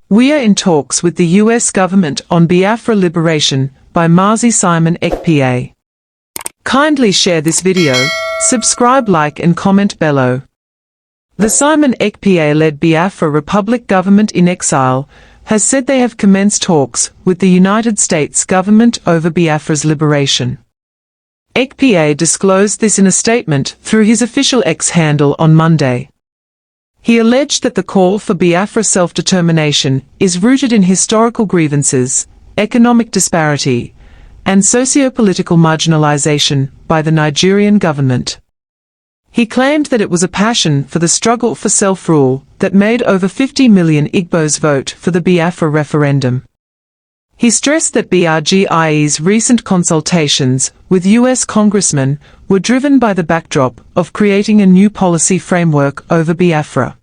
We are in talks with the US government on Biafra liberation by Mazi Simon Ekpa-led. Kindly share this video, subscribe, like and comment below. The Simon Ekpa-led Biafra Republic government in exile has said they have commenced talks with the United States government over Biafra's liberation. Ekpa-led disclosed this in a statement through his official X handle on Monday. He alleged that the call for Biafra self-determination is rooted in historical grievances, economic disparity, and socio-political marginalization by the Nigerian government. He claimed that it was a passion for the struggle for self-rule that made over 50 million Igbos vote for the Biafra referendum. He stressed that BRGIE's recent consultations with US congressmen were driven by the backdrop of creating a new policy framework over Biafra.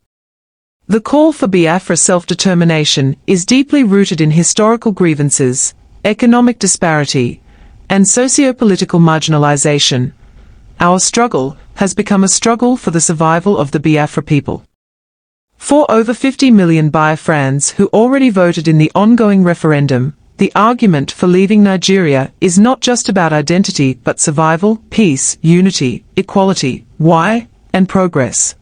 The call for Biafra self-determination is deeply rooted in historical grievances, economic disparity, and socio-political marginalization. Our struggle has become a struggle for the survival of the Biafra people. For over 50 million Biafrans who already voted in the ongoing referendum, the argument for leaving Nigeria is not just about identity but survival, peace, unity, equality, and progress.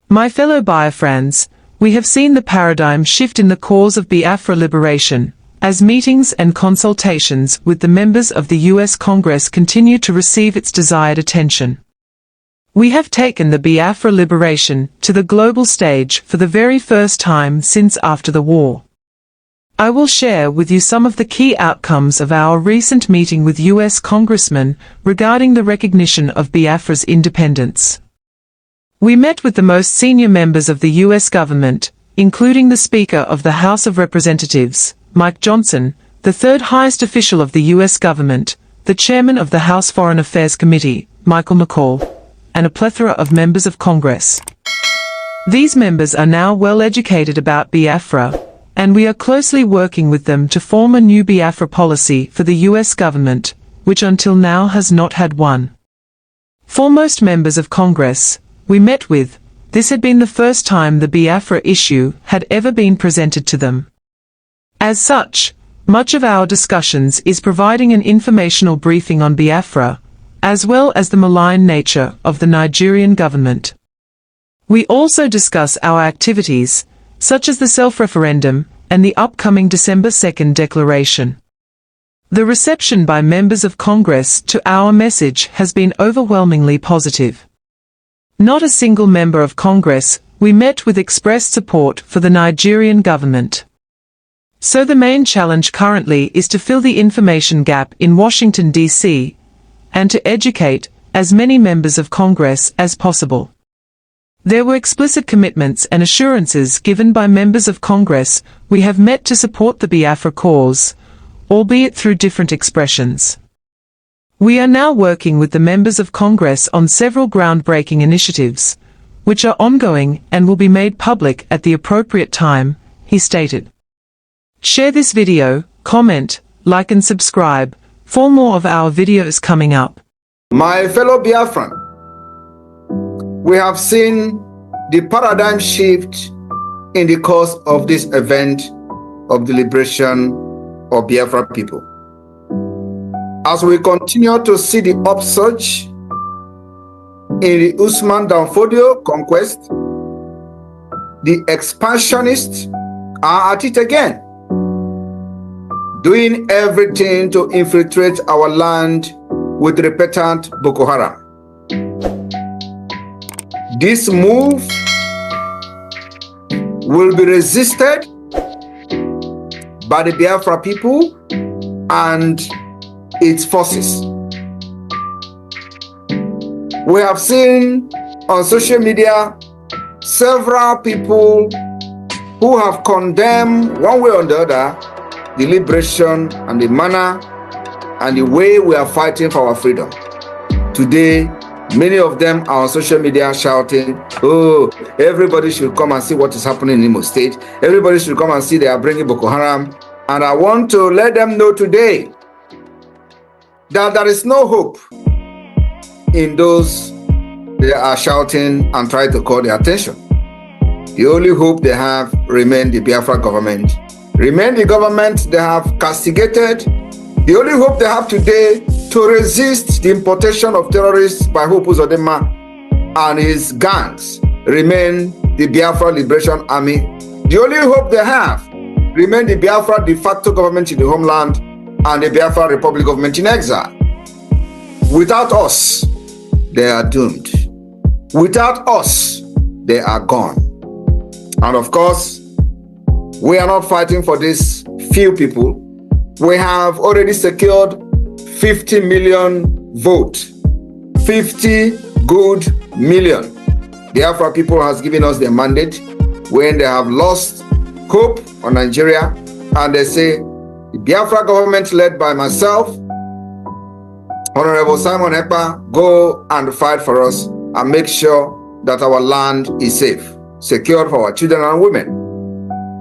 My fellow Biafrans, we have seen the paradigm shift in the cause of Biafra liberation, as meetings and consultations with the members of the US Congress continue to receive its desired attention. We have taken the Biafra liberation to the global stage for the very first time since after the war. I will share with you some of the key outcomes of our recent meeting with US congressmen regarding the recognition of Biafra's independence. We met with the most senior members of the US government, including the Speaker of the House of Representatives, Mike Johnson, the third highest official of the US government, the Chairman of the House Foreign Affairs Committee, Michael McCall, and a plethora of members of Congress. These members are now well educated about Biafra, and we are closely working with them to form a new Biafra policy for the US government, which until now has not had one. For most members of Congress we met with, this had been the first time the Biafra issue had ever been presented to them. As such, much of our discussions is providing an informational briefing on Biafra, as well as the malign nature of the Nigerian government. We also discuss our activities, such as the self-referendum and the upcoming December 2nd declaration. The reception by members of Congress to our message has been overwhelmingly positive. Not a single member of Congress we met with expressed support for the Nigerian government. So the main challenge currently is to fill the information gap in Washington, D.C., and to educate as many members of Congress as possible. There were explicit commitments and assurances given by members of Congress we have met to support the Biafra cause, albeit through different expressions. We are now working with the members of Congress on several groundbreaking initiatives, which are ongoing and will be made public at the appropriate time, he stated. Share this video, comment, like and subscribe for more of our videos coming up. My fellow Biafran, we have seen the paradigm shift in the course of this event of the liberation of Biafra people. As we continue to see the upsurge in the Usman Danfodio conquest, the expansionists are at it again, doing everything to infiltrate our land with repentant Boko Haram. This move will be resisted by the Biafra people and its forces. We have seen on social media several people who have condemned one way or the other the liberation and the manner and the way we are fighting for our freedom. Today, many of them are on social media shouting, oh, everybody should come and see what is happening in Imo State. Everybody should come and see they are bringing Boko Haram. And I want to let them know today that there is no hope in those they are shouting and trying to call their attention. The only hope they have remain the Biafra government. Remain the government they have castigated. The only hope they have today to resist the importation of terrorists by Hope Uzodinma and his gangs remain the Biafra Liberation Army. The only hope they have remain the Biafra de facto government in the homeland and the Biafra Republic government in exile. Without us, they are doomed. Without us, they are gone. And of course, we are not fighting for these few people. We have already secured 50 million votes. 50 good million. The Biafra people has given us their mandate when they have lost hope on Nigeria, and they say the Biafra government led by myself, Honorable Simon Ekpa, go and fight for us and make sure that our land is safe, secured for our children and women.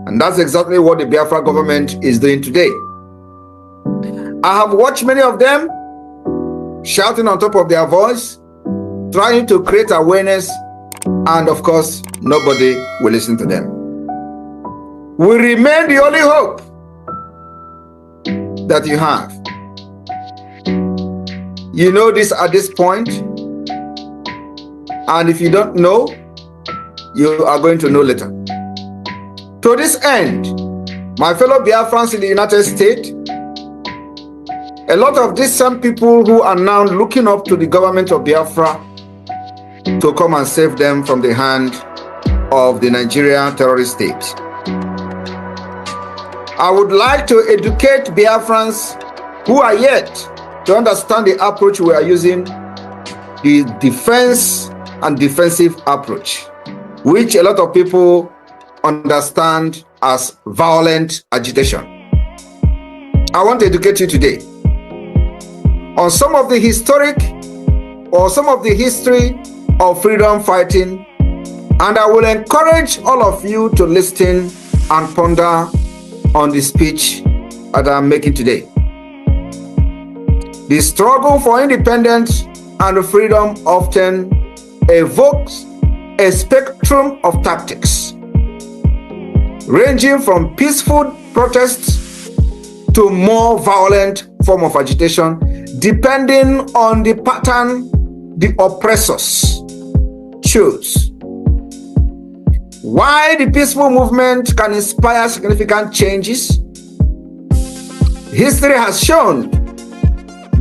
And that's exactly what the Biafra government is doing today. I have watched many of them shouting on top of their voice, trying to create awareness, and of course, nobody will listen to them. We remain the only hope that you have. You know this at this point, and if you don't know, you are going to know later. To this end, my fellow Biafrans in the United States, a lot of these same people who are now looking up to the government of Biafra to come and save them from the hand of the Nigerian terrorist state. I would like to educate Biafrans who are yet to understand the approach we are using, the defense and defensive approach, which a lot of people understand as violent agitation. I want to educate you today on some of the historic or some of the history of freedom fighting, and I will encourage all of you to listen and ponder on the speech that I'm making today. The struggle for independence and freedom often evokes a spectrum of tactics, ranging from peaceful protests to more violent form of agitation, depending on the pattern the oppressors choose. Why the peaceful movement can inspire significant changes? History has shown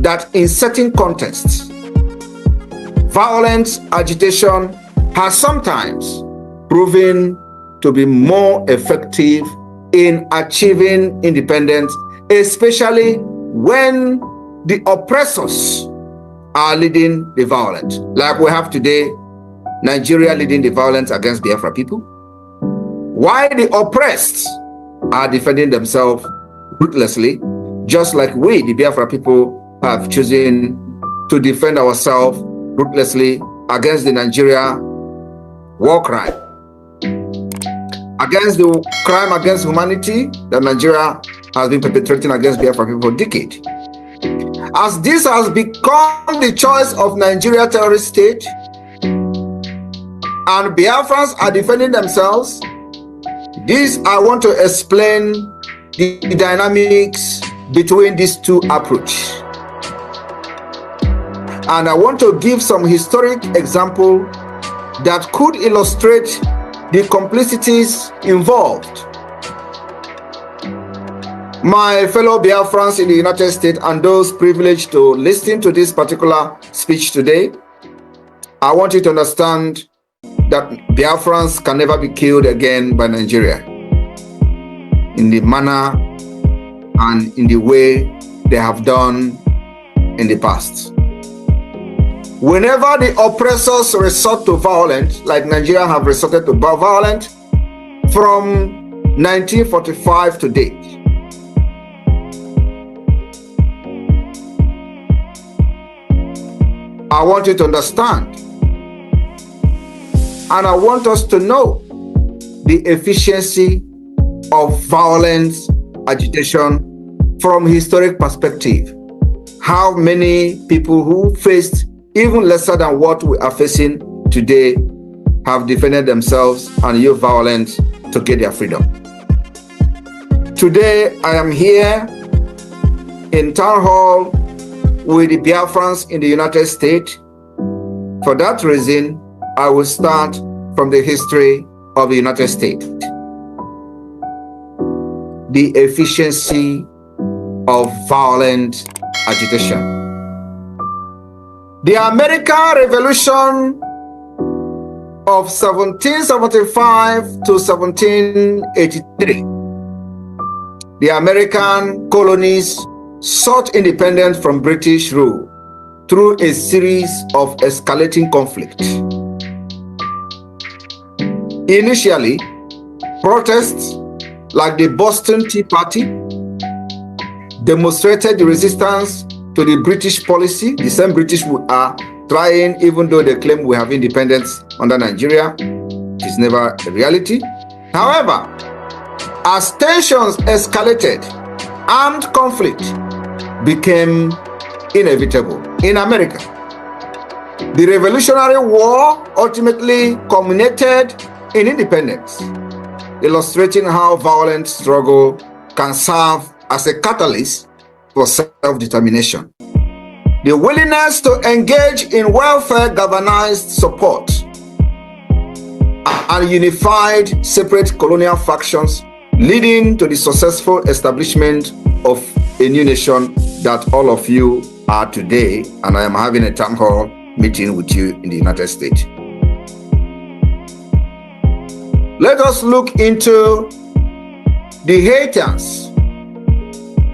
that in certain contexts, violent agitation has sometimes proven to be more effective in achieving independence, especially when the oppressors are leading the violence, like we have today, Nigeria leading the violence against Biafra people, while the oppressed are defending themselves ruthlessly, just like we, the Biafra people, have chosen to defend ourselves ruthlessly against the Nigeria war crime, against the crime against humanity that Nigeria has been perpetrating against Biafra people for decades. As this has become the choice of Nigeria terrorist state, and Biafrans are defending themselves, this I want to explain the dynamics between these two approaches. And I want to give some historic example that could illustrate the complicities involved. My fellow Biafrans in the United States and those privileged to listen to this particular speech today, I want you to understand that Biafrans can never be killed again by Nigeria in the manner and in the way they have done in the past. Whenever the oppressors resort to violence, like Nigeria have resorted to violence from 1945 to date, I want you to understand, and I want us to know the efficiency of violence agitation from historic perspective. How many people who faced even lesser than what we are facing today have defended themselves and used violence to get their freedom. Today, I am here in town hall with the Biafrans in the United States. For that reason, I will start from the history of the United States. The efficiency of violent agitation. The American Revolution of 1775 to 1783. The American colonies sought independence from British rule through a series of escalating conflicts. Initially, protests like the Boston Tea Party demonstrated the resistance to the British policy. The same British are trying, even though they claim we have independence under Nigeria, it is never a reality. However, as tensions escalated, armed conflict became inevitable in America. The Revolutionary War ultimately culminated in independence, illustrating how violent struggle can serve as a catalyst for self-determination. The willingness to engage in welfare galvanized support and unified separate colonial factions, leading to the successful establishment of a new nation that all of you are today, and I am having a town hall meeting with you in the United States. Let us look into the Haitians.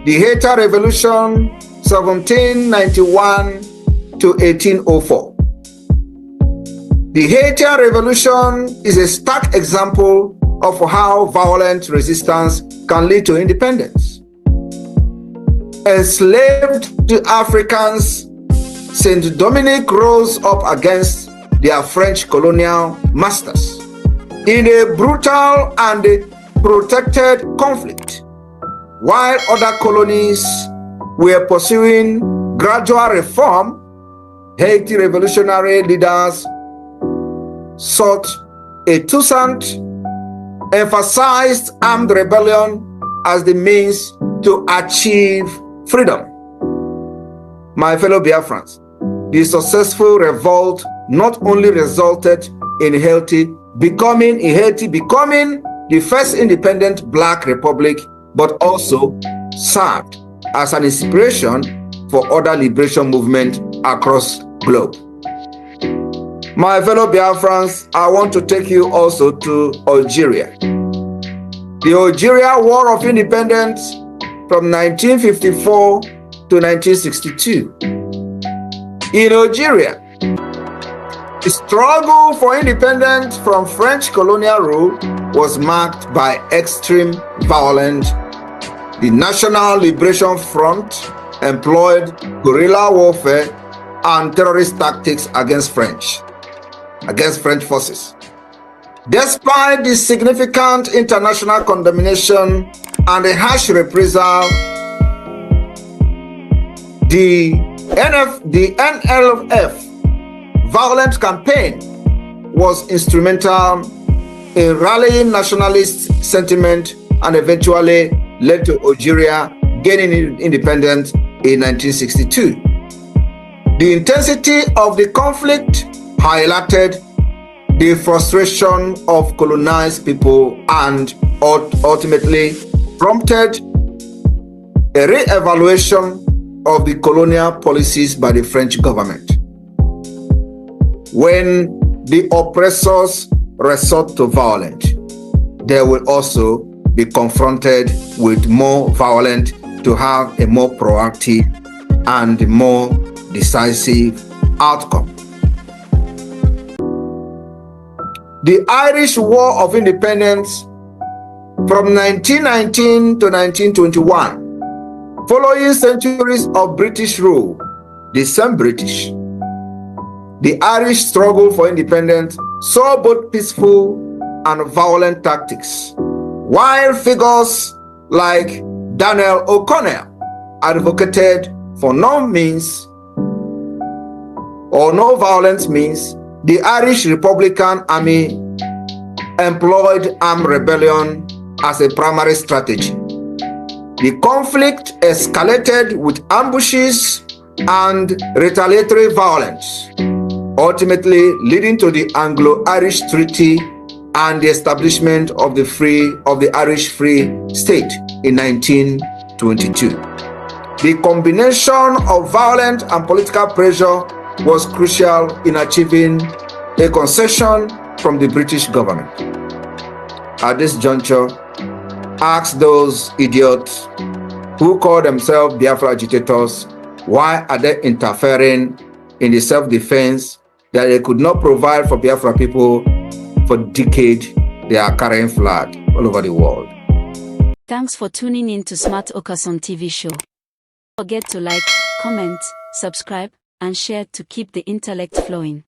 The Haitian Revolution 1791 to 1804. The Haitian Revolution is a stark example of how violent resistance can lead to independence. Enslaved Africans, Saint Dominic rose up against their French colonial masters in a brutal and protracted conflict, while other colonies were pursuing gradual reform. Haiti revolutionary leaders sought a Toussaint, emphasized armed rebellion as the means to achieve freedom. My fellow Biafrans, the successful revolt not only resulted in Haiti becoming the first independent Black republic, but also served as an inspiration for other liberation movements across the globe. My fellow Biafrans, I want to take you also to Algeria. The Algeria War of Independence from 1954 to 1962. In Algeria, the struggle for independence from French colonial rule was marked by extreme violence. The National Liberation Front employed guerrilla warfare and terrorist tactics against French forces. Despite the significant international condemnation and the harsh reprisal, the NLF violent campaign was instrumental in rallying nationalist sentiment and eventually led to Algeria gaining independence in 1962. The intensity of the conflict highlighted the frustration of colonized people and ultimately prompted a re-evaluation of the colonial policies by the French government. When the oppressors resort to violence, they will also be confronted with more violence to have a more proactive and more decisive outcome. The Irish War of Independence from 1919 to 1921, following centuries of British rule, the same British. The Irish struggle for independence saw both peaceful and violent tactics, while figures like Daniel O'Connell advocated for no violence means the Irish Republican Army employed armed rebellion as a primary strategy. The conflict escalated with ambushes and retaliatory violence, ultimately leading to the Anglo-Irish Treaty and the establishment of the Irish Free State in 1922. The combination of violent and political pressure was crucial in achieving a concession from the British government. At this juncture, ask those idiots who call themselves Biafra agitators, why are they interfering in the self-defense that they could not provide for Biafra people? For decades, they are carrying flag all over the world. Thanks for tuning in to Smart Okason TV show. Don't forget to like, comment, subscribe, and share to keep the intellect flowing.